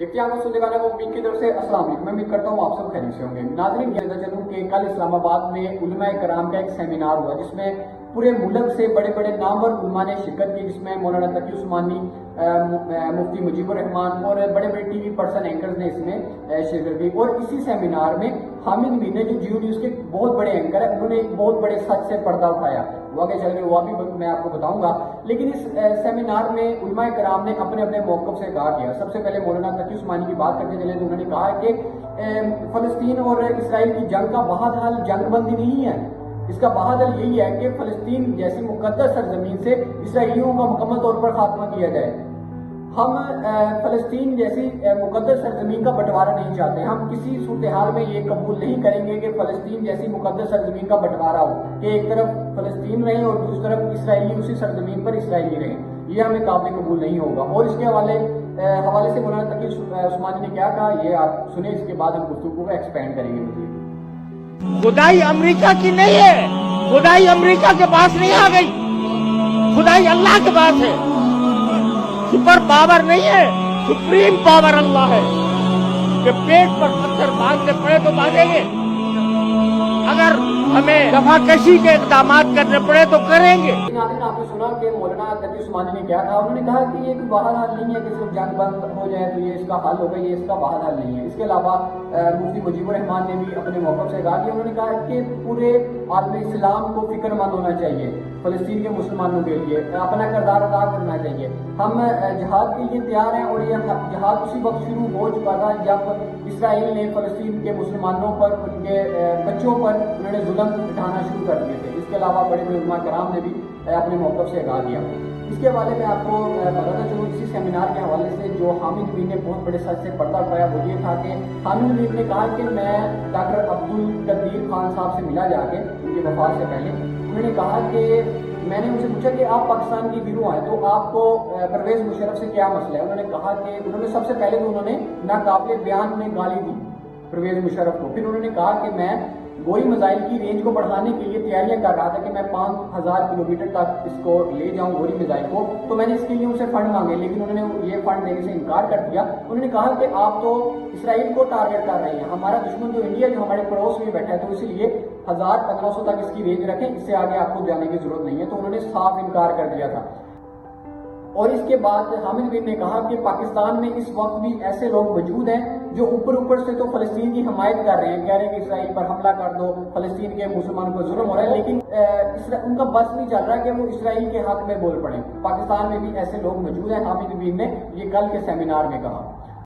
देखिए आपको सुनने वाला वो उम्मीद की तरफ से अस्सलाम वालेकुम। मैं उम्मीद करता हूँ आप सब खैरियत से होंगे। नाज़रीन, ये पता चलूँ कि कल इस्लामाबाद में उलमाए कराम का एक सेमिनार हुआ जिसमें पूरे मुल्क से बड़े बड़े नामवर उलमा ने शिरकत की, जिसमें मौलाना तकी उस्मानी, मुफ्ती मुजीबुर रहमान और बड़े बड़े टीवी पर्सन एंकर्स ने इसमें शिरकत की। और इसी सेमिनार में हामिद मीर जो जियो न्यूज़ के बहुत बड़े एंकर है, उन्होंने एक बहुत बड़े सच से पर्दा उठाया। वो आगे चल के वो भी मैं आपको बताऊंगा। लेकिन इस सेमिनार में उलमाए कराम ने अपने अपने मौक़िफ़ से कहा किया। सबसे पहले मौलाना तकी उस्मानी की बात करते चले तो उन्होंने कहा कि फ़लस्तीन और इसराइल की जंग का बहद हल जंगबंदी नहीं है। इसका बहद हल यही है कि फ़लस्तीन जैसी मुक़द्दस सरज़मीन से इसराइलियों का मुकम्मल तौर पर खात्मा किया जाए। हम फ़लस्तीन जैसी मुक़द्दस सरज़मीन का बंटवारा नहीं चाहते। हम किसी सूरत हाल में ये कबूल नहीं करेंगे कि फ़लस्तीन जैसी मुक़द्दस सरज़मीन का बंटवारा हो, कि एक तरफ फ़लस्तीन रहे और दूसरी तरफ इसराइली उसी सरज़मीन पर इसराइली रहें। ये हमें काबिल कबूल नहीं होगा। और इसके हवाले से मौलाना तकी उस्मानी ने क्या कहा, ये आप सुने। इसके बाद हम गुफ्तगू को एक्सपेंड करेंगे। खुदाई अमेरिका की नहीं है, खुदाई अमेरिका के पास नहीं आ गई, खुदाई अल्लाह के पास है। सुपर पावर नहीं है, सुप्रीम पावर अल्लाह है कि पेट पर पत्थर बांधने पड़े तो बांधेंगे, अगर हमें दफाकशी के इक़दामात करने पड़े तो करेंगे। आपने सुना कि मौलाना तकी उस्मानी ने क्या कहा। उन्होंने कहा कि ये कोई बहर हल नहीं है कि सिर्फ जंग बंद हो जाए तो ये इसका हल होगा, ये इसका बहर हल नहीं है। इसके अलावा मुफ्ती मुजीबुर रहमान ने भी अपने मौक़िफ़ से कहा कि उन्होंने कहा कि पूरे आलम इस्लाम को फिक्रमंद होना चाहिए, फ़लस्तीन के मुसलमानों के लिए अपना किरदार अदा करना चाहिए। हम जिहाद के लिए तैयार हैं और ये जिहाद उसी वक्त शुरू हो चुका था जब इसराइल ने फ़लस्तीन के मुसलमानों पर, उनके बच्चों पर उन्होंने जुल्म उठाना शुरू कर दिए थे। इसके अलावा बड़े बड़े उलमा कराम ने भी अपने मौक़िफ़ से कहा दिया। इसके हवाले में आपको बताना चलूँ, इसी सेमिनार के हवाले से जो हामिद मीर ने बहुत बड़े सच से पर्दा उठाया वो ये था कि हामिद मीर ने कहा कि मैं डॉक्टर अब्दुल कदीर खान साहब से मिला जाके उनकी वफात से पहले। उन्होंने कहा कि मैंने उनसे पूछा कि आप पाकिस्तान की गिरोह हैं तो आपको परवेज़ मुशर्रफ से क्या मसला है। उन्होंने कहा कि उन्होंने सबसे पहले तो उन्होंने नाकाबिल बयान में गाली दी परवेज़ मुशर्रफ को। फिर उन्होंने कहा कि मैं गोई मिसाइल की रेंज को बढ़ाने के लिए तैयारियां कर रहा था कि मैं 5000 किलोमीटर तक इसको ले जाऊं गोई मिसाइल को। तो मैंने इसके लिए उनसे फंड मांगे, लेकिन उन्होंने ये फंड देने से इनकार कर दिया। उन्होंने कहा कि आप तो इसराइल को टारगेट कर रहे हैं, हमारा दुश्मन तो इंडिया जो हमारे पड़ोस में बैठा है, तो इसलिए 1500 तक इसकी रेंज रखें, इससे आगे आपको जाने की जरूरत नहीं है। तो उन्होंने साफ इनकार कर दिया था। और इसके बाद हामिद मीर ने कहा कि पाकिस्तान में इस वक्त भी ऐसे लोग मौजूद हैं जो ऊपर से तो फ़लस्तीन की हमायत कर रहे हैं, कह रहे हैं कि इसराइल पर हमला कर दो, फ़लस्तीन के मुसलमानों पर जुल्म हो रहा है, लेकिन उनका बस नहीं चल रहा कि वो इसराइल के हक में बोल पड़े। पाकिस्तान में भी ऐसे लोग मौजूद हैं, हामिद मीर ने ये कल के सेमिनार में कहा।